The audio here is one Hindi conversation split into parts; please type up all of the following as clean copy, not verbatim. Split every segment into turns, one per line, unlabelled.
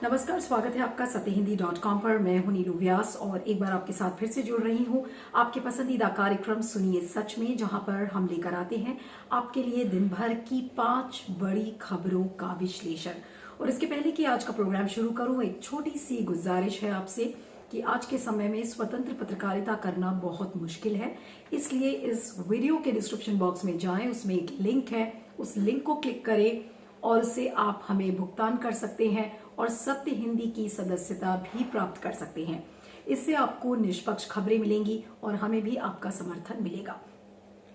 नमस्कार, स्वागत है आपका सत्यहिंदी.com पर। मैं हूं नीलू व्यास और एक बार आपके साथ फिर से जुड़ रही हूं आपके पसंदीदा कार्यक्रम सुनिए सच में, जहां पर हम लेकर आते हैं आपके लिए दिन भर की 5 बड़ी खबरों का विश्लेषण। और इसके पहले कि आज का प्रोग्राम शुरू करूं, एक छोटी सी गुजारिश है आपसे कि आज के समय में स्वतंत्र पत्रकारिता करना बहुत मुश्किल है। इसलिए इस वीडियो के डिस्क्रिप्शन बॉक्स में जाएं, उसमें एक लिंक है, उस लिंक को क्लिक करें और उससे आप हमें भुगतान कर सकते हैं और सत्य हिंदी की सदस्यता भी प्राप्त कर सकते हैं। इससे आपको निष्पक्ष खबरें मिलेंगी और हमें भी आपका समर्थन मिलेगा।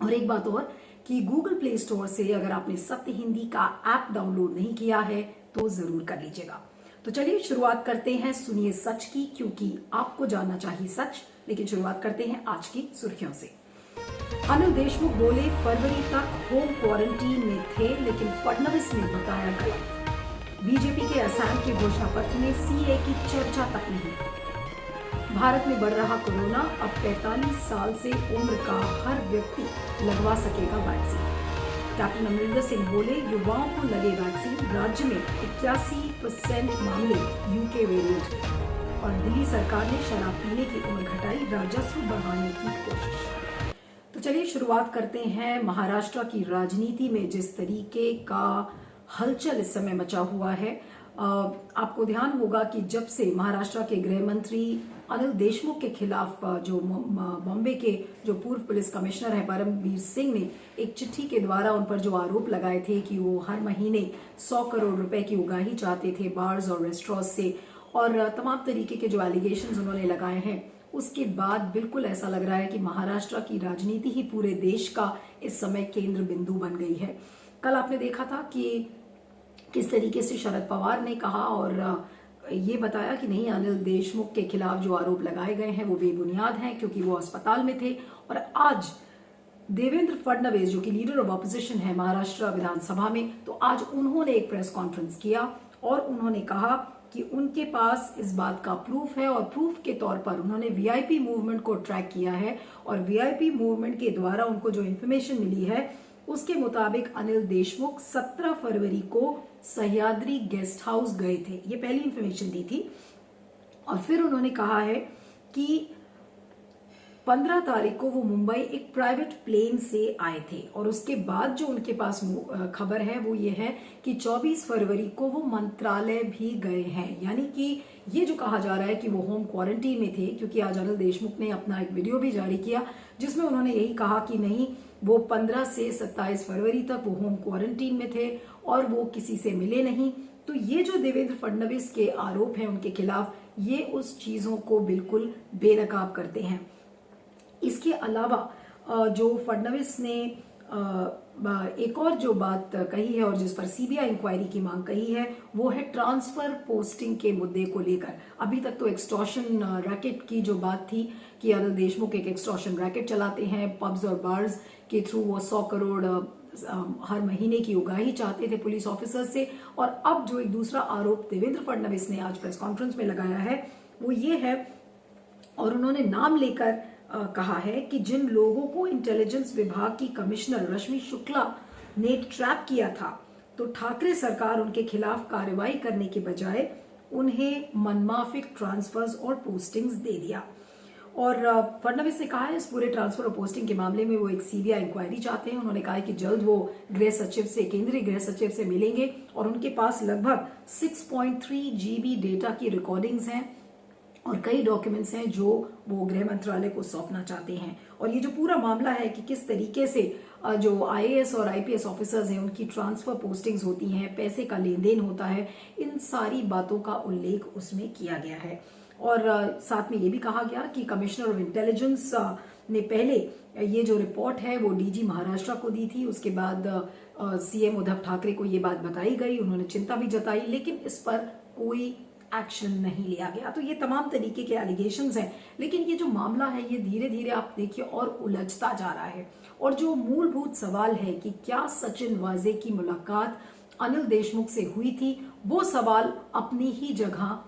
और एक बात और कि गूगल प्ले स्टोर से अगर आपने सत्य हिंदी का ऐप डाउनलोड नहीं किया है तो जरूर कर लीजिएगा। तो चलिए शुरुआत करते हैं सुनिए सच की, क्योंकि आपको जानना चाहिए सच। लेकिन शुरुआत करते हैं आज की सुर्खियों से। अनिल देशमुख बोले फरवरी तक होम क्वारंटीन में थे, लेकिन फडणवीस ने बताया गलत। बीजेपी के असम के घोषणा पत्र में सीए की चर्चा तक नहीं। भारत में बढ़ रहा कोरोना, अब 45 साल से उम्र का हर व्यक्ति लगवा सकेगा वैक्सीन। कैप्टन अमरिंदर सिंह बोले युवाओं को लगे वैक्सीन। राज्य में 81% मामले यूके वेरिएंट के। और दिल्ली सरकार ने शराब पीने की उम्र घटाई, राजस्व बढ़ाने की कोशिश। तो चलिए शुरुआत करते हैं महाराष्ट्र की राजनीति में जिस तरीके का हलचल इस समय मचा हुआ है। आपको ध्यान होगा कि जब से महाराष्ट्र के गृह मंत्री अनिल देशमुख के खिलाफ जो बॉम्बे के जो पूर्व पुलिस कमिश्नर है परमवीर सिंह ने एक चिट्ठी के द्वारा उन पर जो आरोप लगाए थे कि वो हर महीने 100 करोड़ रुपए की उगाही चाहते थे बार्स और रेस्टोरेंट से, और तमाम तरीके के जो एलिगेशंस उन्होंने लगाए हैं, उसके बाद बिल्कुल ऐसा लग रहा है कि महाराष्ट्र की राजनीति ही पूरे देश का इस समय केंद्र बिंदु बन गई है। कल आपने देखा था कि किस तरीके से शरद पवार ने कहा और ये बताया कि नहीं, अनिल देशमुख के खिलाफ जो आरोप लगाए गए हैं वो बेबुनियाद हैं क्योंकि वो अस्पताल में थे। और आज देवेंद्र फडणवीस जो कि लीडर ऑफ ऑपोजिशन है महाराष्ट्र विधानसभा में, तो आज उन्होंने एक प्रेस कॉन्फ्रेंस किया और उन्होंने कहा कि उनके पास इस बात का प्रूफ है और प्रूफ के तौर पर उन्होंने वीआईपी मूवमेंट को ट्रैक किया है और वीआईपी मूवमेंट के द्वारा उनको जो इन्फॉर्मेशन मिली है उसके मुताबिक अनिल देशमुख 17 फरवरी को सह्याद्री गेस्ट हाउस गए थे। ये पहली इंफॉर्मेशन दी थी। और फिर उन्होंने कहा है कि 15 तारीख को वो मुंबई एक प्राइवेट प्लेन से आए थे और उसके बाद जो उनके पास खबर है वो ये है कि 24 फरवरी को वो मंत्रालय भी गए हैं। यानी कि ये जो कहा जा रहा है कि वो होम क्वारंटीन में थे, क्योंकि आज अनिल देशमुख ने अपना एक वीडियो भी जारी किया जिसमें उन्होंने यही कहा कि नहीं, वो 15 से 27 फरवरी तक वो होम क्वारंटीन में थे और वो किसी से मिले नहीं। तो ये जो देवेंद्र फडणवीस के आरोप हैं उनके खिलाफ, ये उस चीजों को बिल्कुल बेनकाब करते हैं। इसके अलावा जो फडणवीस ने एक और जो बात कही है और जिस पर सीबीआई इंक्वायरी की मांग कही है वो है ट्रांसफर पोस्टिंग के मुद्दे को लेकर। अभी तक तो एक्सटॉर्शन रैकेट की जो बात थी कि अनिल देशमुख एक एक्सटॉर्शन रैकेट चलाते हैं, पब्स और बार्स के थ्रू वो 100 करोड़ हर महीने की उगाही चाहते थे पुलिस ऑफिसर से। और अब जो एक दूसरा आरोप देवेंद्र फडणवीस ने आज प्रेस कॉन्फ्रेंस में लगाया है वो ये है, और उन्होंने नाम लेकर कहा है कि जिन लोगों को इंटेलिजेंस विभाग की कमिश्नर रश्मि शुक्ला ने ट्रैप किया था, तो ठाकरे सरकार उनके खिलाफ कार्रवाई करने के बजाय उन्हें मनमाफिक ट्रांसफर्स और पोस्टिंग्स दे दिया। और फडणवीस ने कहा है इस पूरे ट्रांसफर और पोस्टिंग के मामले में वो एक सीबीआई इंक्वायरी चाहते हैं। उन्होंने कहा है कि जल्द वो गृह सचिव से, केंद्रीय गृह सचिव से मिलेंगे और उनके पास लगभग 6.3 GB डेटा की रिकॉर्डिंग्स हैं और कई डॉक्यूमेंट्स हैं जो वो गृह मंत्रालय को सौंपना चाहते हैं। और ये जो पूरा मामला है कि किस तरीके से जो आईएएस और आईपीएस ऑफिसर्स हैं उनकी ट्रांसफर पोस्टिंग्स होती हैं, पैसे का लेन देन होता है, इन सारी बातों का उल्लेख उसमें किया गया है। और साथ में ये भी कहा गया कि कमिश्नर ऑफ इंटेलिजेंस ने पहले ये जो रिपोर्ट है वो डीजी महाराष्ट्र को दी थी। उसके बाद सीएम उद्धव ठाकरे को ये बात बताई गई, उन्होंने चिंता भी जताई, लेकिन इस पर कोई एक्शन नहीं लिया गया। तो ये तमाम तरीके के एलिगेशंस हैं, लेकिन ये जो मामला है ये धीरे धीरे आप देखिए और उलझता जा रहा है। और जो मूलभूत सवाल है कि क्या सचिन वाजे की मुलाकात अनिल देशमुख से हुई थी, वो सवाल अपनी ही जगह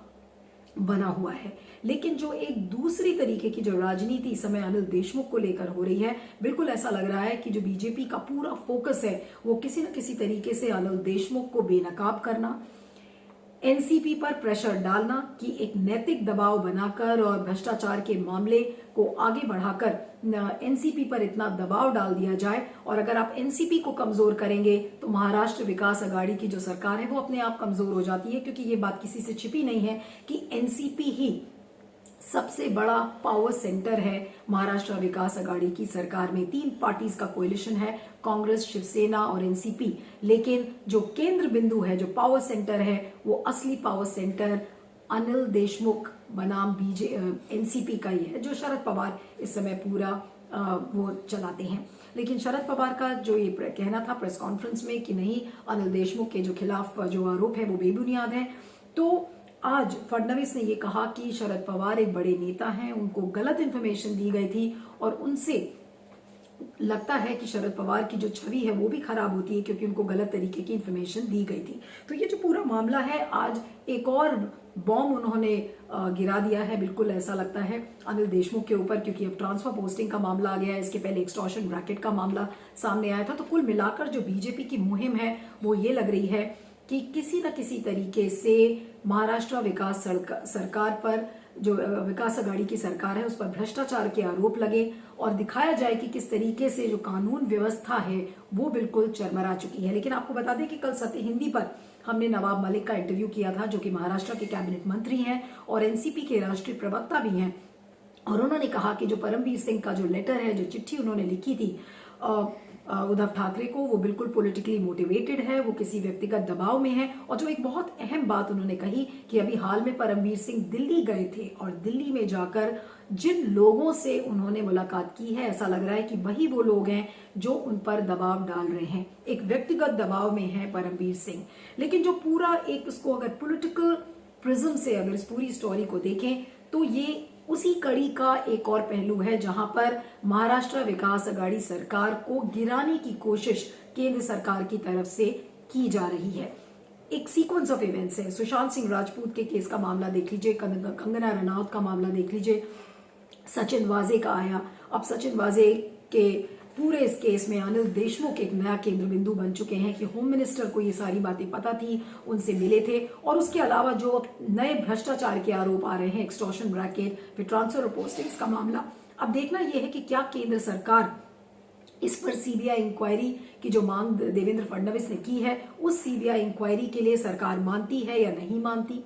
बना हुआ है। लेकिन जो एक दूसरी तरीके की जो राजनीति इस समय अनिल देशमुख को लेकर हो रही है, बिल्कुल ऐसा लग रहा है कि जो बीजेपी का पूरा फोकस है वो किसी न किसी तरीके से अनिल देशमुख को बेनकाब करना, एनसीपी पर प्रेशर डालना कि एक नैतिक दबाव बनाकर और भ्रष्टाचार के मामले को आगे बढ़ाकर एनसीपी पर इतना दबाव डाल दिया जाए, और अगर आप एनसीपी को कमजोर करेंगे तो महाराष्ट्र विकास अघाड़ी की जो सरकार है वो अपने आप कमजोर हो जाती है, क्योंकि ये बात किसी से छिपी नहीं है कि एनसीपी ही सबसे बड़ा पावर सेंटर है महाराष्ट्र विकास अघाड़ी की सरकार में। 3 पार्टीज का कोएलिशन है, कांग्रेस, शिवसेना और एनसीपी, लेकिन जो केंद्र बिंदु है, जो पावर सेंटर है, वो असली पावर सेंटर अनिल देशमुख बनाम एनसीपी का ही है, जो शरद पवार इस समय पूरा वो चलाते हैं। लेकिन शरद पवार का जो ये कहना था प्रेस कॉन्फ्रेंस में कि नहीं, अनिल देशमुख के जो खिलाफ जो आरोप है वो बेबुनियाद है, तो आज फडणवीस ने ये कहा कि शरद पवार एक बड़े नेता हैं, उनको गलत इंफॉर्मेशन दी गई थी और उनसे लगता है कि शरद पवार की जो छवि है वो भी खराब होती है क्योंकि उनको गलत तरीके की इंफॉर्मेशन दी गई थी। तो ये जो पूरा मामला है, आज एक और बॉम्ब उन्होंने गिरा दिया है, बिल्कुल ऐसा लगता है अनिल देशमुख के ऊपर, क्योंकि अब ट्रांसफर पोस्टिंग का मामला आ गया है, इसके पहले एक्सटॉर्शन ब्रैकेट का मामला सामने आया था। तो कुल मिलाकर जो बीजेपी की मुहिम है वो ये लग रही है कि किसी न किसी तरीके से महाराष्ट्र विकास सरकार पर, जो विकास अघाड़ी की सरकार है, उस पर भ्रष्टाचार के आरोप लगे और दिखाया जाए कि किस तरीके से जो कानून व्यवस्था है वो बिल्कुल चरमरा चुकी है। लेकिन आपको बता दें कि कल सत्य हिंदी पर हमने नवाब मलिक का इंटरव्यू किया था, जो कि महाराष्ट्र के कैबिनेट मंत्री हैं और एनसीपी के राष्ट्रीय प्रवक्ता भी हैं, और उन्होंने कहा कि जो परमवीर सिंह का जो लेटर है, जो चिट्ठी उन्होंने लिखी थी उद्धव ठाकरे को, वो बिल्कुल पॉलिटिकली मोटिवेटेड है, वो किसी व्यक्तिगत दबाव में है। और जो एक बहुत अहम बात उन्होंने कही कि अभी हाल में परमवीर सिंह दिल्ली गए थे और दिल्ली में जाकर जिन लोगों से उन्होंने मुलाकात की है, ऐसा लग रहा है कि वही वो लोग हैं जो उन पर दबाव डाल रहे हैं, एक व्यक्तिगत दबाव में है परमवीर सिंह। लेकिन जो पूरा एक इसको अगर पॉलिटिकल प्रिज्म से अगर इस पूरी स्टोरी को देखें तो ये उसी कड़ी का एक और पहलू है जहां पर महाराष्ट्र विकास अघाड़ी सरकार को गिराने की कोशिश केंद्र सरकार की तरफ से की जा रही है। एक सीक्वेंस ऑफ इवेंट्स है, सुशांत सिंह राजपूत के केस का मामला देख लीजिए, कंगना रनौत का मामला देख लीजिए, सचिन वाजे का आया, अब सचिन वाजे के पूरे इस केस में अनिल देशमुख एक नया केंद्र बिंदु बन चुके हैं कि होम मिनिस्टर को ये सारी बातें पता थी, उनसे मिले थे। और उसके अलावा जो नए भ्रष्टाचार के आरोप आ रहे हैं, एक्सटॉर्शन ब्रैकेट, फिर ट्रांसफर ऑफ पोस्टिंग्स का मामला, अब देखना यह है कि क्या केंद्र सरकार इस पर सीबीआई इंक्वायरी की जो मांग देवेंद्र फडणवीस ने की है, उस सीबीआई इंक्वायरी के लिए सरकार मानती है या नहीं मानती,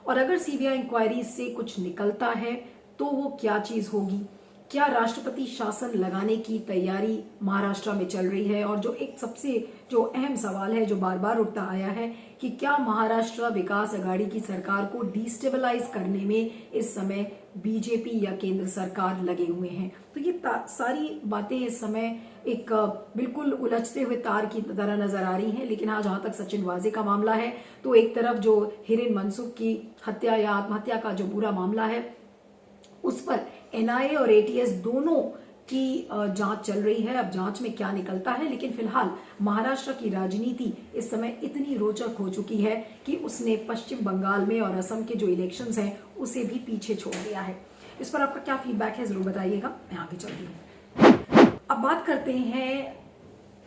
और अगर सीबीआई इंक्वायरी से कुछ निकलता है तो वो क्या चीज होगी। क्या राष्ट्रपति शासन लगाने की तैयारी महाराष्ट्र में चल रही है, और जो एक सबसे जो अहम सवाल है जो बार बार उठता आया है कि क्या महाराष्ट्र विकास अघाड़ी की सरकार को डिस्टेबलाइज करने में इस समय बीजेपी या केंद्र सरकार लगे हुए हैं। तो ये सारी बातें इस समय एक बिल्कुल उलझते हुए तार की तरह नजर आ रही हैं। लेकिन हाँ, जहां तक सचिन वाजे का मामला है तो एक तरफ जो हिरेन मनसुख की हत्या या आत्महत्या का जो बुरा मामला है उस पर एनआईए और एटीएस दोनों की जांच चल रही है। अब जांच में क्या निकलता है, लेकिन फिलहाल महाराष्ट्र की राजनीति इस समय इतनी रोचक हो चुकी है कि उसने पश्चिम बंगाल में और असम के जो इलेक्शंस हैं उसे भी पीछे छोड़ दिया है। इस पर आपका क्या फीडबैक है जरूर बताइएगा, मैं आगे चलती हूँ। अब बात करते हैं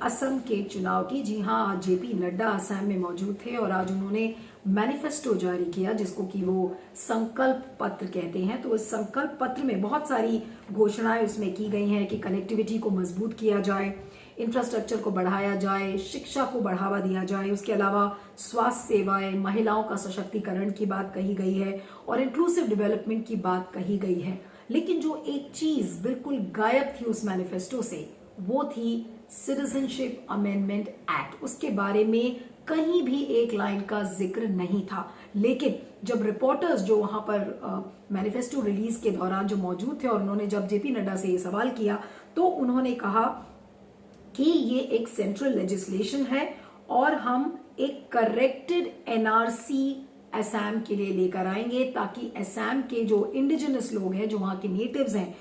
असम के चुनाव की। जी हाँ, आज जेपी नड्डा असम में मौजूद थे और आज उन्होंने मैनिफेस्टो जारी किया, जिसको कि वो संकल्प पत्र कहते हैं। तो इस संकल्प पत्र में बहुत सारी घोषणाएं उसमें की गई हैं कि कनेक्टिविटी को मजबूत किया जाए, इंफ्रास्ट्रक्चर को बढ़ाया जाए, शिक्षा को बढ़ावा दिया जाए, उसके अलावा स्वास्थ्य सेवाएं, महिलाओं का सशक्तिकरण की बात कही गई है और इंक्लूसिव डेवलपमेंट की बात कही गई है। लेकिन जो एक चीज बिल्कुल गायब थी उस मैनिफेस्टो से, वो थी सिटीजनशिप अमेंडमेंट एक्ट। उसके बारे में कहीं भी एक लाइन का जिक्र नहीं था। लेकिन जब रिपोर्टर्स जो वहां पर मैनिफेस्टो रिलीज के दौरान जो मौजूद थे और उन्होंने जब जेपी नड्डा से ये सवाल किया तो उन्होंने कहा कि ये एक सेंट्रल लेजिस्लेशन है और हम एक करेक्टेड एनआरसी असम के लिए लेकर आएंगे ताकि असम के जो इंडिजिनस लोग हैं, जो वहां के नेटिव्स हैं,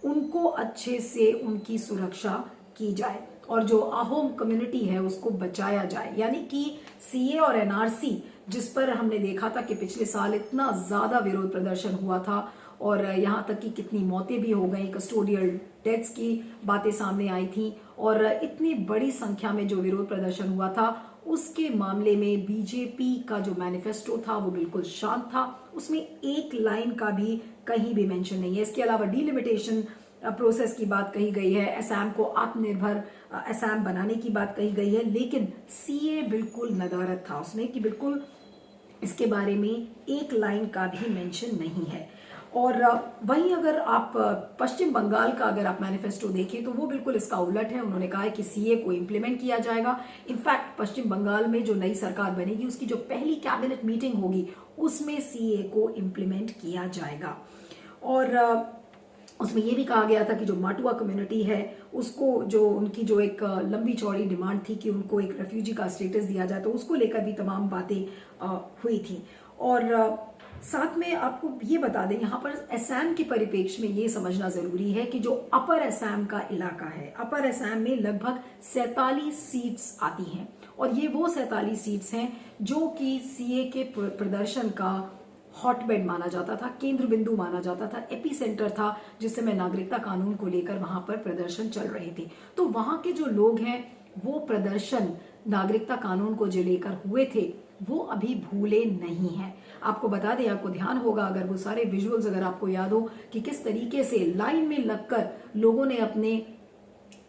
उनको अच्छे से उनकी सुरक्षा की जाए और जो अहोम कम्युनिटी है उसको बचाया जाए। यानी कि सीए और एनआरसी, जिस पर हमने देखा था कि पिछले साल इतना ज्यादा विरोध प्रदर्शन हुआ था और यहाँ तक कि कितनी मौतें भी हो गई, कस्टोडियल डेथ्स की बातें सामने आई थी और इतनी बड़ी संख्या में जो विरोध प्रदर्शन हुआ था, उसके मामले में बीजेपी का जो मैनिफेस्टो था वो बिल्कुल शांत था, उसमें एक लाइन का भी कहीं भी मेंशन नहीं है। इसके अलावा डिलिमिटेशन प्रोसेस की बात कही गई है, असम को आत्मनिर्भर असम बनाने की बात कही गई है, लेकिन सीए बिल्कुल नदारद था उसमें कि बिल्कुल इसके बारे में एक लाइन का भी मेंशन नहीं है। और वहीं अगर आप पश्चिम बंगाल का अगर आप मैनिफेस्टो देखें तो वो बिल्कुल इसका उलट है। उन्होंने कहा है कि सीए को इम्प्लीमेंट किया जाएगा। इनफैक्ट पश्चिम बंगाल में जो नई सरकार बनेगी उसकी जो पहली कैबिनेट मीटिंग होगी उसमें सीए को इम्प्लीमेंट किया जाएगा। और उसमें ये भी कहा गया था कि जो माटुआ कम्युनिटी है उसको जो उनकी जो एक लंबी चौड़ी डिमांड थी कि उनको एक रेफ्यूजी का स्टेटस दिया जाए, तो उसको लेकर भी तमाम बातें हुई थी। और साथ में आपको ये बता दें, यहाँ पर असम के परिप्रेक्ष्य में ये समझना जरूरी है कि जो अपर असम का इलाका है, अपर असम में लगभग 47 सीट्स आती हैं और ये वो 47 सीट्स हैं जो कि सीए के प्रदर्शन का हॉटबेड माना जाता था, केंद्र बिंदु माना जाता था, एपी सेंटर था जिस समय नागरिकता कानून को लेकर वहां पर प्रदर्शन चल रहे थे। तो वहां के जो लोग हैं वो प्रदर्शन नागरिकता कानून को जो लेकर हुए थे वो अभी भूले नहीं हैं। आपको बता दें, आपको ध्यान होगा अगर वो सारे विजुअल्स अगर आपको याद हो कि किस तरीके से लाइन में लगकर लोगों ने अपने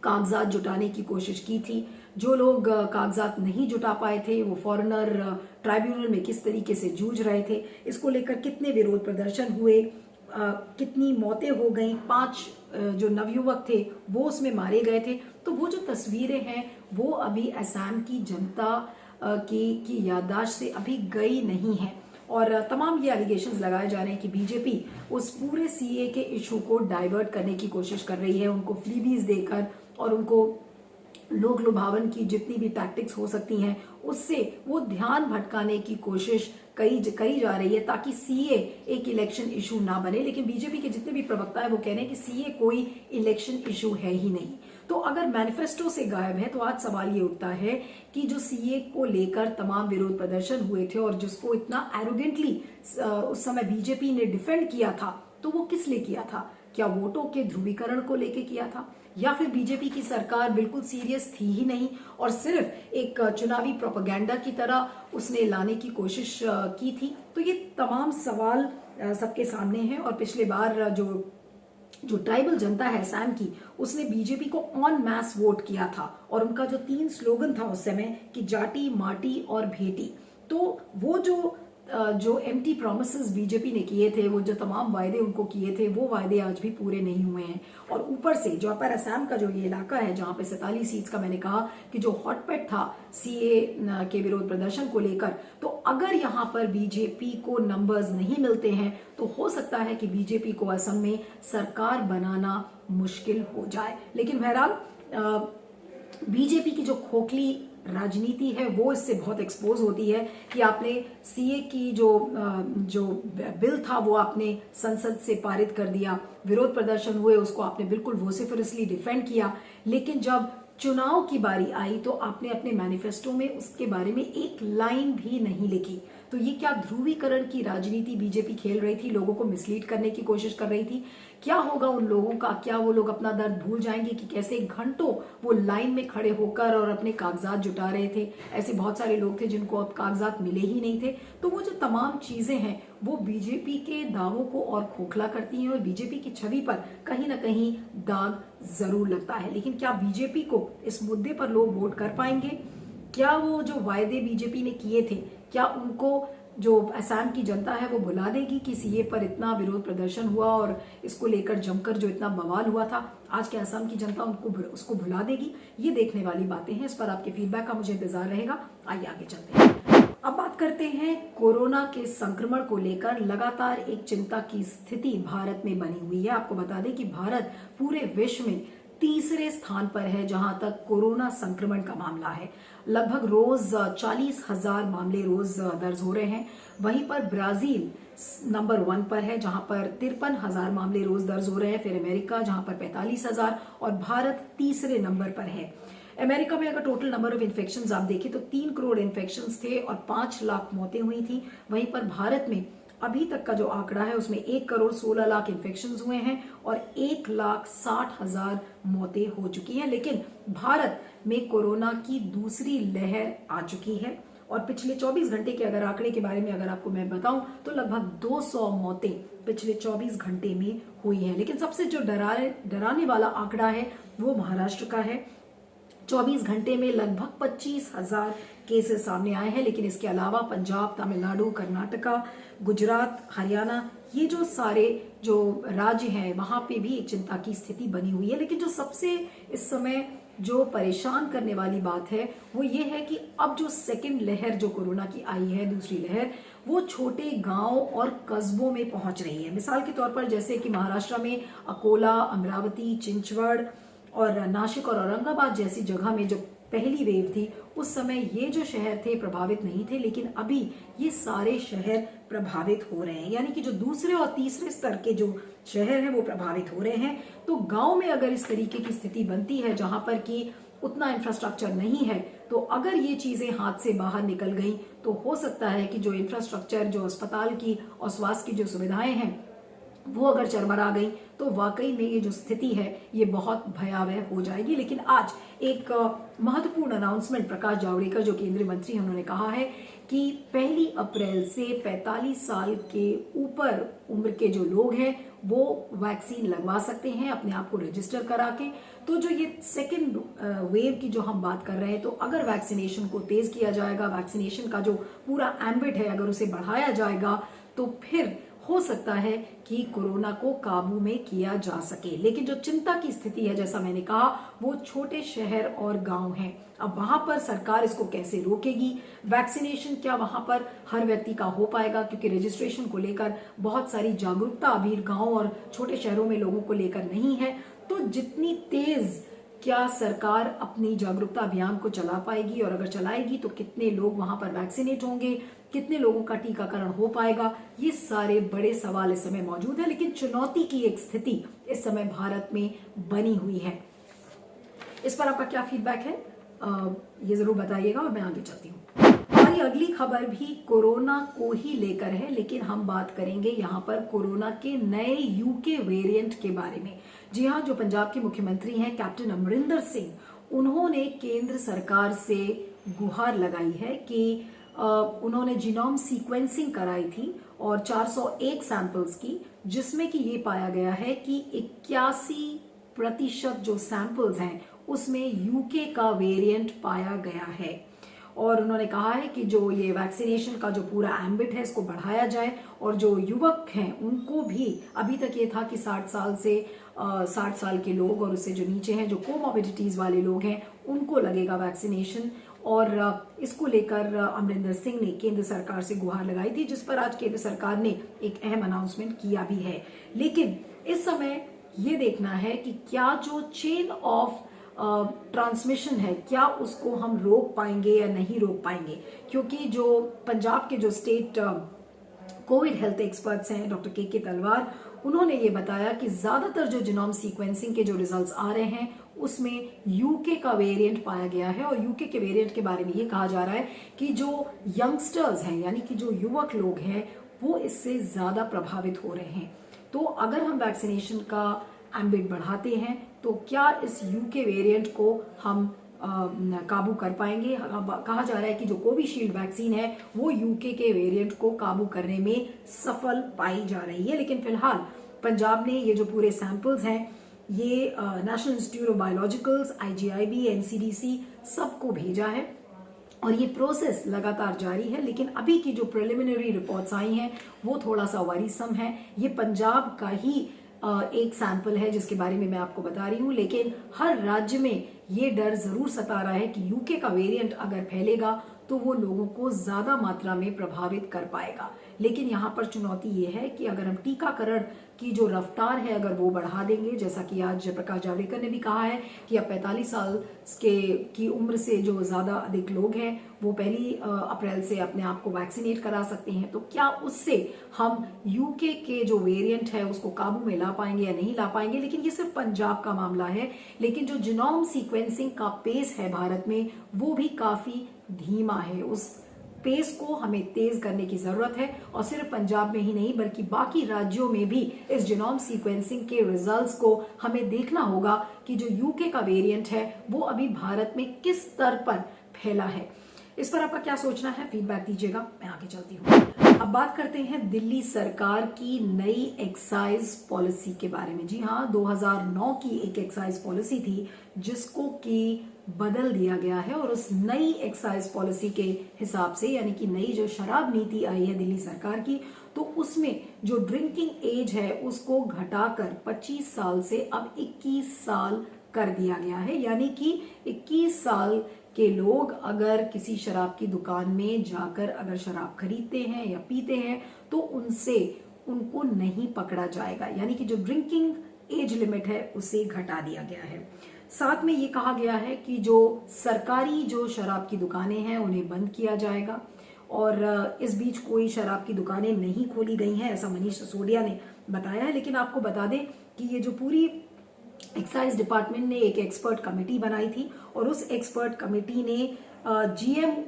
कागजात जुटाने की कोशिश की थी। जो लोग कागजात नहीं जुटा पाए थे वो फॉरेनर ट्राइब्यूनल में किस तरीके से जूझ रहे थे, इसको लेकर कितने विरोध प्रदर्शन हुए, कितनी मौतें हो गई, 5 जो नवयुवक थे वो उसमें मारे गए थे। तो वो जो तस्वीरें हैं वो अभी असम की जनता की याददाश्त से अभी गई नहीं है। और तमाम ये एलिगेशंस लगाए जा रहे हैं कि बीजेपी उस पूरे सीए के इशू को डाइवर्ट करने की कोशिश कर रही है, उनको फ्रीबीज देकर और उनको लोक लुभावन की जितनी भी टैक्टिक्स हो सकती हैं उससे वो ध्यान भटकाने की कोशिश करी जा रही है ताकि सीए एक इलेक्शन इशू ना बने। लेकिन बीजेपी के जितने भी प्रवक्ता है वो कह रहे हैं कि सीए कोई इलेक्शन इशू है ही नहीं। तो अगर मैनिफेस्टो से गायब है तो आज सवाल ये उठता है कि जो सीए को लेकर तमाम विरोध प्रदर्शन हुए थे और जिसको इतना एरोगेंटली उस समय बीजेपी ने डिफेंड किया था, तो वो किस लिए किया था? क्या वोटों के ध्रुवीकरण को लेके किया था, या फिर बीजेपी की सरकार बिल्कुल सीरियस थी ही नहीं और सिर्फ एक चुनावी प्रोपेगेंडा की तरह उसने लाने की कोशिश की थी? तो ये तमाम सवाल सबके सामने हैं। और पिछले बार जो ट्राइबल जनता है असम की, उसने बीजेपी को ऑन मैस वोट किया था और उनका जो 3 स्लोगन था उस समय कि जाटी, माटी और भेटी, तो वो जो एम्प्टी प्रोमिसेस बीजेपी ने किए थे, वो जो तमाम वायदे उनको किए थे, वो वायदे आज भी पूरे नहीं हुए हैं। और ऊपर से जो अपर असम का जो ये इलाका है जहां पे 47 सीट्स का मैंने कहा कि जो हॉटपेट था सीए के विरोध प्रदर्शन को लेकर, तो अगर यहां पर बीजेपी को नंबर्स नहीं मिलते हैं तो हो सकता है कि बीजेपी को असम में सरकार बनाना मुश्किल हो जाए। लेकिन बहरहाल बीजेपी की जो खोखली राजनीति है वो इससे बहुत एक्सपोज होती है कि आपने सीए की जो बिल था वो आपने संसद से पारित कर दिया, विरोध प्रदर्शन हुए, उसको आपने बिल्कुल वोसिफरसली डिफेंड किया, लेकिन जब चुनाव की बारी आई तो आपने अपने मैनिफेस्टो में उसके बारे में एक लाइन भी नहीं लिखी। तो ये क्या ध्रुवीकरण की राजनीति बीजेपी खेल रही थी, लोगों को मिसलीड करने की कोशिश कर रही थी? क्या होगा उन लोगों का? क्या वो लोग अपना दर्द भूल जाएंगे कि कैसे घंटों वो लाइन में खड़े होकर और अपने कागजात जुटा रहे थे? ऐसे बहुत सारे लोग थे जिनको अब कागजात मिले ही नहीं थे। तो वो जो तमाम चीजें हैं वो बीजेपी के दावों को और खोखला करती हैं और बीजेपी की छवि पर कहीं ना कहीं दाग जरूर लगता है। लेकिन क्या बीजेपी को इस मुद्दे पर लोग वोट कर पाएंगे? क्या वो जो वायदे बीजेपी ने किए थे, क्या उनको जो असम की जनता है वो भुला देगी कि सीए पर इतना विरोध प्रदर्शन हुआ और इसको लेकर जमकर जो इतना बवाल हुआ था, आज के असम की जनता उसको भुला देगी? ये देखने वाली बातें हैं। इस पर आपके फीडबैक का मुझे इंतजार रहेगा। आइए आगे चलते हैं। अब बात करते हैं कोरोना के संक्रमण को लेकर लगातार एक चिंता की स्थिति भारत में बनी हुई है। आपको बता दें कि भारत पूरे विश्व में तीसरे स्थान पर है जहां तक कोरोना संक्रमण का मामला है। लगभग रोज 40,000 मामले रोज दर्ज हो रहे हैं। वहीं पर ब्राजील नंबर 1 पर है जहां पर 53,000 मामले रोज दर्ज हो रहे हैं। फिर अमेरिका जहां पर 45,000 और भारत तीसरे नंबर पर है। अमेरिका में अगर टोटल नंबर ऑफ इन्फेक्शंस आप देखें तो 3 करोड़ इन्फेक्शंस थे और 5 लाख मौतें हुई थी। वहीं पर भारत में अभी तक का जो आंकड़ा है उसमें 1,16,00,000 इन्फेक्शन हुए हैं और 1,60,000 मौतें हो चुकी हैं। लेकिन भारत में कोरोना की दूसरी लहर आ चुकी है और पिछले 24 घंटे के अगर आंकड़े के बारे में अगर आपको मैं बताऊं तो लगभग 200 मौतें पिछले 24 घंटे में हुई हैं। लेकिन सबसे जो डराने वाला आंकड़ा है वो महाराष्ट्र का है। 24 घंटे में लगभग 25,000 केसेस सामने आए हैं। लेकिन इसके अलावा पंजाब, तमिलनाडु, कर्नाटका, गुजरात, हरियाणा, ये जो सारे जो राज्य हैं वहां पे भी एक चिंता की स्थिति बनी हुई है। लेकिन जो सबसे इस समय जो परेशान करने वाली बात है वो ये है कि अब जो सेकंड लहर जो कोरोना की आई है, दूसरी लहर, वो छोटे गांव और कस्बों में पहुंच रही है। मिसाल के तौर पर जैसे कि महाराष्ट्र में अकोला, अमरावती, चिंचवड़ और नासिक और औरंगाबाद जैसी जगह में जो पहली वेव थी उस समय ये जो शहर थे प्रभावित नहीं थे, लेकिन अभी ये सारे शहर प्रभावित हो रहे हैं। यानी कि जो दूसरे और तीसरे स्तर के जो शहर हैं वो प्रभावित हो रहे हैं। तो गांव में अगर इस तरीके की स्थिति बनती है जहां पर कि उतना इंफ्रास्ट्रक्चर नहीं है, तो अगर ये चीजें हाथ से बाहर निकल गई तो हो सकता है कि जो इंफ्रास्ट्रक्चर, जो अस्पताल की और स्वास्थ्य की जो सुविधाएं हैं वो अगर चरमरा गई तो वाकई में ये जो स्थिति है ये बहुत भयावह हो जाएगी। लेकिन आज एक महत्वपूर्ण अनाउंसमेंट प्रकाश जावड़ेकर जो केंद्रीय मंत्री हैं उन्होंने कहा है कि 1 अप्रैल से 45 साल के ऊपर उम्र के जो लोग हैं वो वैक्सीन लगवा सकते हैं अपने आप को रजिस्टर करा के। तो जो ये सेकेंड वेव की जो हम बात कर रहे हैं, तो अगर वैक्सीनेशन को तेज किया जाएगा, वैक्सीनेशन का जो पूरा एम्बिट है अगर उसे बढ़ाया जाएगा तो फिर हो सकता है कि कोरोना को काबू में किया जा सके। लेकिन जो चिंता की स्थिति है जैसा मैंने कहा वो छोटे शहर और गांव हैं। अब वहां पर सरकार इसको कैसे रोकेगी? वैक्सीनेशन क्या वहां पर हर व्यक्ति का हो पाएगा? क्योंकि रजिस्ट्रेशन को लेकर बहुत सारी जागरूकता अभी गांव और छोटे शहरों में लोगों को लेकर नहीं है। तो जितनी तेज क्या सरकार अपनी जागरूकता अभियान को चला पाएगी और अगर चलाएगी तो कितने लोग वहां पर वैक्सीनेट होंगे, कितने लोगों का टीकाकरण हो पाएगा, ये सारे बड़े सवाल इस समय मौजूद है। लेकिन चुनौती की एक स्थिति इस समय भारत में बनी हुई है। इस पर आपका क्या फीडबैक है ये जरूर बताइएगा और मैं आगे चलती हूँ। हमारी अगली खबर भी कोरोना को ही लेकर है, लेकिन हम बात करेंगे यहाँ पर कोरोना के नए यूके वेरिएंट के बारे में। जी हाँ, जो पंजाब के मुख्यमंत्री हैं कैप्टन अमरिंदर सिंह, उन्होंने केंद्र सरकार से गुहार लगाई है कि उन्होंने जीनोम सीक्वेंसिंग कराई थी और 401 सैंपल्स की, जिसमें कि ये पाया गया है कि 81% जो सैंपल्स हैं उसमें यूके का वेरिएंट पाया गया है। और उन्होंने कहा है कि जो ये वैक्सीनेशन का जो पूरा एम्बिट है इसको बढ़ाया जाए और जो युवक हैं उनको भी, अभी तक ये था कि 60 साल के लोग और उससे जो नीचे हैं, जो कोमॉर्बिडिटीज वाले लोग हैं, उनको लगेगा वैक्सीनेशन। और इसको लेकर अमरिंदर सिंह ने केंद्र सरकार से गुहार लगाई थी, जिस पर आज केंद्र सरकार ने एक अहम अनाउंसमेंट किया भी है। लेकिन इस समय ये देखना है कि क्या जो चेन ऑफ ट्रांसमिशन है क्या उसको हम रोक पाएंगे या नहीं रोक पाएंगे। क्योंकि जो पंजाब के जो स्टेट कोविड हेल्थ एक्सपर्ट्स हैं डॉक्टर के तलवार, उन्होंने ये बताया कि ज्यादातर जो जीनोम सीक्वेंसिंग के जो रिजल्ट्स आ रहे हैं उसमें यूके का वेरिएंट पाया गया है। और यूके के वेरिएंट के बारे में ये कहा जा रहा है कि जो यंगस्टर्स हैं यानी कि जो युवक लोग हैं वो इससे ज्यादा प्रभावित हो रहे हैं। तो अगर हम वैक्सीनेशन का एम्बिट बढ़ाते हैं तो क्या इस यूके वेरिएंट को हम काबू कर पाएंगे? कहा जा रहा है कि जो कोविशील्ड वैक्सीन है वो यूके के वेरिएंट को काबू करने में सफल पाई जा रही है। लेकिन फिलहाल पंजाब ने ये जो पूरे सैंपल्स हैं ये national institute of biologicals, IGIB, NCDC सबको भेजा है और ये प्रोसेस लगातार जारी है। लेकिन अभी की जो प्रिलिमिनरी रिपोर्ट्स आई हैं वो थोड़ा सा वरीसम है। ये पंजाब का ही एक सैंपल है जिसके बारे में मैं आपको बता रही हूँ। लेकिन हर राज्य में ये डर जरूर सता रहा है कि यूके का वेरिएंट अगर फैलेगा तो वो लोगों को ज्यादा मात्रा में प्रभावित कर पाएगा। लेकिन यहाँ पर चुनौती ये है कि अगर हम टीकाकरण की जो रफ्तार है अगर वो बढ़ा देंगे, जैसा कि आज प्रकाश जावड़ेकर ने भी कहा है कि अब 45 साल की उम्र से जो ज्यादा अधिक लोग हैं वो 1 अप्रैल से अपने आप को वैक्सीनेट करा सकते हैं, तो क्या उससे हम यूके के जो वेरिएंट है उसको काबू में ला पाएंगे या नहीं ला पाएंगे। लेकिन ये सिर्फ पंजाब का मामला है। लेकिन जो जीनोम सीक्वेंसिंग का पेस है भारत में वो भी काफी धीमा है। उस पेस को हमें तेज करने की जरूरत है और सिर्फ पंजाब में ही नहीं बल्कि बाकी राज्यों में भी इस जीनोम सीक्वेंसिंग के रिजल्ट्स को हमें देखना होगा कि जो यूके का वेरिएंट है वो अभी भारत में किस स्तर पर फैला है। इस पर आपका क्या सोचना है, फीडबैक दीजिएगा। मैं आगे चलती हूँ। अब बात करते हैं दिल्ली सरकार की नई एक्साइज पॉलिसी के बारे में। जी हाँ, 2009 की एक एक्साइज पॉलिसी थी जिसको कि बदल दिया गया है और उस नई एक्साइज पॉलिसी के हिसाब से यानी कि नई जो शराब नीति आई है दिल्ली सरकार की, तो उसमें जो ड्रिंकिंग एज है उसको घटाकर 25 साल से अब 21 साल कर दिया गया है। यानी कि 21 साल के लोग अगर किसी शराब की दुकान में जाकर अगर शराब खरीदते हैं या पीते हैं तो उनको नहीं पकड़ा जाएगा। यानी कि जो ड्रिंकिंग एज लिमिट है उसे घटा दिया गया है। साथ में ये कहा गया है कि जो सरकारी जो शराब की दुकानें हैं उन्हें बंद किया जाएगा और इस बीच कोई शराब की दुकानें नहीं खोली गई हैं, ऐसा मनीष सिसोदिया ने बताया है। लेकिन आपको बता दें कि ये जो पूरी एक्साइज डिपार्टमेंट ने एक एक्सपर्ट कमेटी बनाई थी और उस एक्सपर्ट कमेटी ने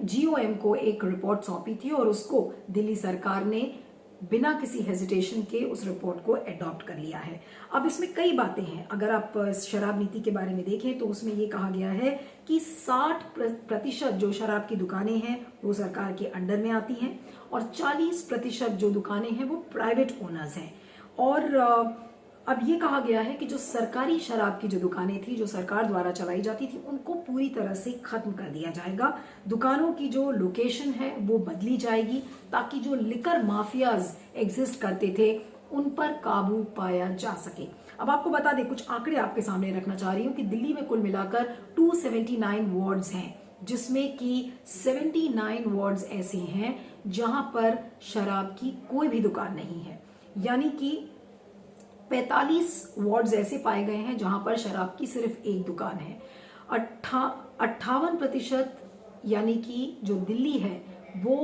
जीओएम को एक रिपोर्ट सौंपी थी और उसको दिल्ली सरकार ने बिना किसी हेजिटेशन के उस रिपोर्ट को एडॉप्ट कर लिया है। अब इसमें कई बातें हैं। अगर आप इस शराब नीति के बारे में देखें तो उसमें यह कहा गया है कि 60% जो शराब की दुकानें हैं वो सरकार के अंडर में आती हैं और 40% जो दुकानें हैं वो प्राइवेट ओनर्स हैं। और अब ये कहा गया है कि जो सरकारी शराब की जो दुकानें थी जो सरकार द्वारा चलाई जाती थी उनको पूरी तरह से खत्म कर दिया जाएगा। दुकानों की जो लोकेशन है वो बदली जाएगी ताकि जो लिकर माफियाज एग्जिस्ट करते थे उन पर काबू पाया जा सके। अब आपको बता दें, कुछ आंकड़े आपके सामने रखना चाह रही हूँ कि दिल्ली में कुल मिलाकर 279 वार्ड्स हैं जिसमें कि 79 वार्ड्स ऐसे हैं जहां पर शराब की कोई भी दुकान नहीं है। यानी कि 45 वार्ड्स ऐसे पाए गए हैं जहां पर शराब की सिर्फ एक दुकान है। 58% यानी कि जो दिल्ली है वो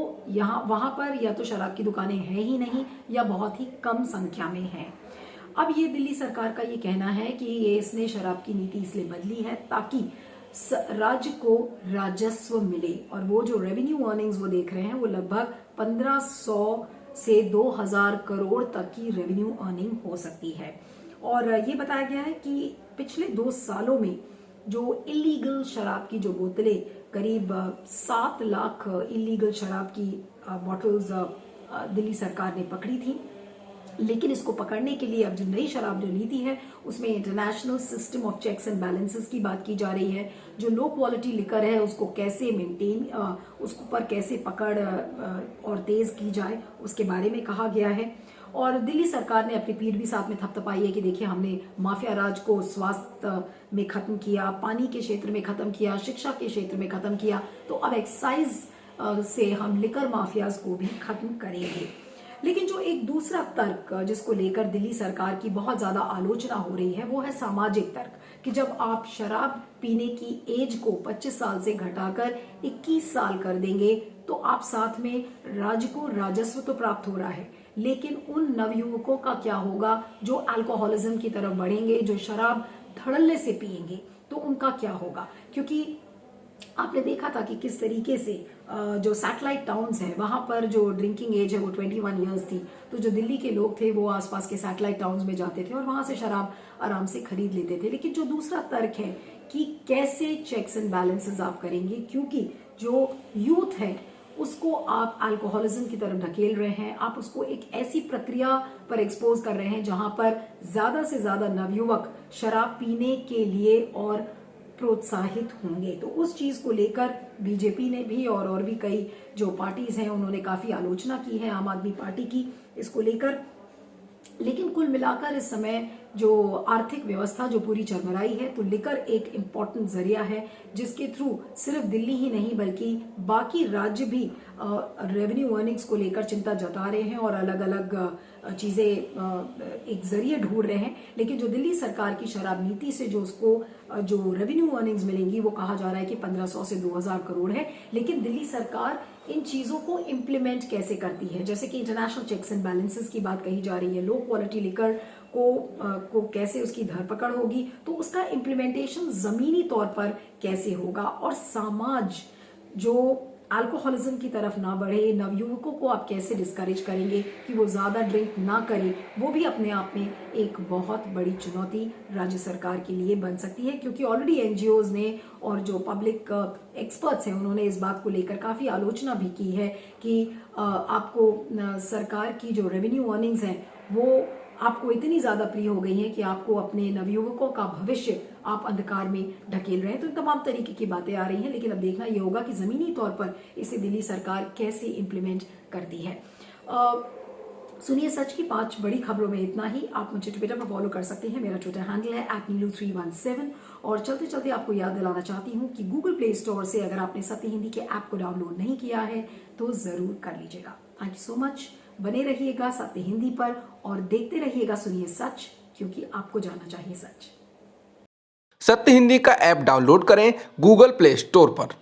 वहां पर या तो शराब की दुकानें हैं ही नहीं या बहुत ही कम संख्या में हैं। अब ये दिल्ली सरकार का ये कहना है कि इसने शराब की नीति इसलिए बदली है ताकि राज्य को राजस्व मिले और वो जो रेवेन्यू अर्निंग्स वो देख रहे हैं वो लगभग 1500 से 2000 करोड़ तक की रेवेन्यू अर्निंग हो सकती है। और ये बताया गया है कि पिछले 2 सालों में जो इलीगल शराब की जो बोतलें करीब 7 लाख इलीगल शराब की बॉटल्स दिल्ली सरकार ने पकड़ी थी। लेकिन इसको पकड़ने के लिए अब जो नई शराब जो नीति है उसमें international system of checks and balances की बात की जा रही है। जो लो क्वालिटी लिकर है उसको कैसे मेंटेन, उसको पर कैसे पकड़ और तेज की जाए उसके बारे में कहा गया है। और दिल्ली सरकार ने अपनी पीठ भी साथ में थपथपाई है कि देखिए हमने माफिया राज को स्वास्थ्य में खत्म किया, पानी के क्षेत्र में खत्म किया, शिक्षा के क्षेत्र में खत्म किया, तो अब एक्साइज से हम लिकर माफियाज को भी खत्म करेंगे। लेकिन जो एक दूसरा तर्क जिसको लेकर दिल्ली सरकार की बहुत ज्यादा आलोचना हो रही है वो है सामाजिक तर्क कि जब आप शराब पीने की एज को 25 साल से घटाकर 21 साल कर देंगे तो आप साथ में राज्य को राजस्व तो प्राप्त हो रहा है, लेकिन उन नवयुवकों का क्या होगा जो अल्कोहलिज्म की तरफ बढ़ेंगे, जो शराब धड़ल्ले से पिएंगे, तो उनका क्या होगा। क्योंकि आपने देखा था कि किस तरीके से जो सैटेलाइट टाउन्स हैं वहां पर जो ड्रिंकिंग एज है वो 21 इयर्स थी, तो जो दिल्ली के लोग थे वो आसपास के सैटेलाइट टाउन्स में जाते थे और वहां से शराब आराम से खरीद लेते थे। लेकिन जो दूसरा तर्क है कि कैसे चेक्स एंड बैलेंसेस आप करेंगे, क्योंकि जो यूथ है उसको आप अल्कोहलिज्म की तरफ ढकेल रहे हैं, आप उसको एक ऐसी प्रक्रिया पर एक्सपोज कर रहे हैं जहां पर ज्यादा से ज्यादा नवयुवक शराब पीने के लिए और प्रोत्साहित होंगे। तो उस चीज को लेकर बीजेपी ने भी और भी कई जो पार्टीज हैं उन्होंने काफी आलोचना की है आम आदमी पार्टी की इसको लेकर। लेकिन कुल मिलाकर इस समय जो आर्थिक व्यवस्था जो पूरी चरमराई है, तो लिकर एक इम्पॉर्टेंट जरिया है जिसके थ्रू सिर्फ दिल्ली ही नहीं बल्कि बाकी राज्य भी रेवेन्यू अर्निंग्स को लेकर चिंता जता रहे हैं और अलग अलग चीजें एक जरिए ढूंढ रहे हैं। लेकिन जो दिल्ली सरकार की शराब नीति से जो उसको जो रेवेन्यू अर्निंग्स मिलेंगी वो कहा जा रहा है कि 1500 से 2000 करोड़ है। लेकिन दिल्ली सरकार इन चीजों को इम्प्लीमेंट कैसे करती है, जैसे कि इंटरनेशनल चेक्स एंड बैलेंसेस की बात कही जा रही है, लो क्वालिटी लिकर को कैसे उसकी धरपकड़ होगी, तो उसका इम्प्लीमेंटेशन जमीनी तौर पर कैसे होगा और समाज जो अल्कोहलिज्म की तरफ ना बढ़े, नवयुवकों को आप कैसे डिस्करेज करेंगे कि वो ज़्यादा ड्रिंक ना करें, वो भी अपने आप में एक बहुत बड़ी चुनौती राज्य सरकार के लिए बन सकती है, क्योंकि ऑलरेडी एनजीओज ने और जो पब्लिक एक्सपर्ट्स हैं उन्होंने इस बात को लेकर काफ़ी आलोचना भी की है कि आपको सरकार की जो रेवेन्यू अर्निंग्स हैं वो आपको इतनी ज्यादा प्रिय हो गई है कि आपको अपने नवयुवकों का भविष्य आप अंधकार में ढकेल रहे हैं। तो तमाम तरीके की बातें आ रही हैं, लेकिन अब देखना यह होगा कि जमीनी तौर पर इसे दिल्ली सरकार कैसे इंप्लीमेंट करती है। सुनिए सच की 5 बड़ी खबरों में इतना ही। आप मुझे ट्विटर पर फॉलो कर सकते हैं, मेरा ट्विटर हैंडल है @नीलू317। और चलते चलते आपको याद दिलाना चाहती हूँ कि गूगल प्ले स्टोर से अगर आपने सत्य हिंदी के ऐप को डाउनलोड नहीं किया है तो जरूर कर लीजिएगा। Thank you so much. बने रहिएगा सत्य हिंदी पर और देखते रहिएगा सुनिए सच, क्योंकि आपको जानना चाहिए सच।
सत्य हिंदी का ऐप डाउनलोड करें गूगल प्ले स्टोर पर।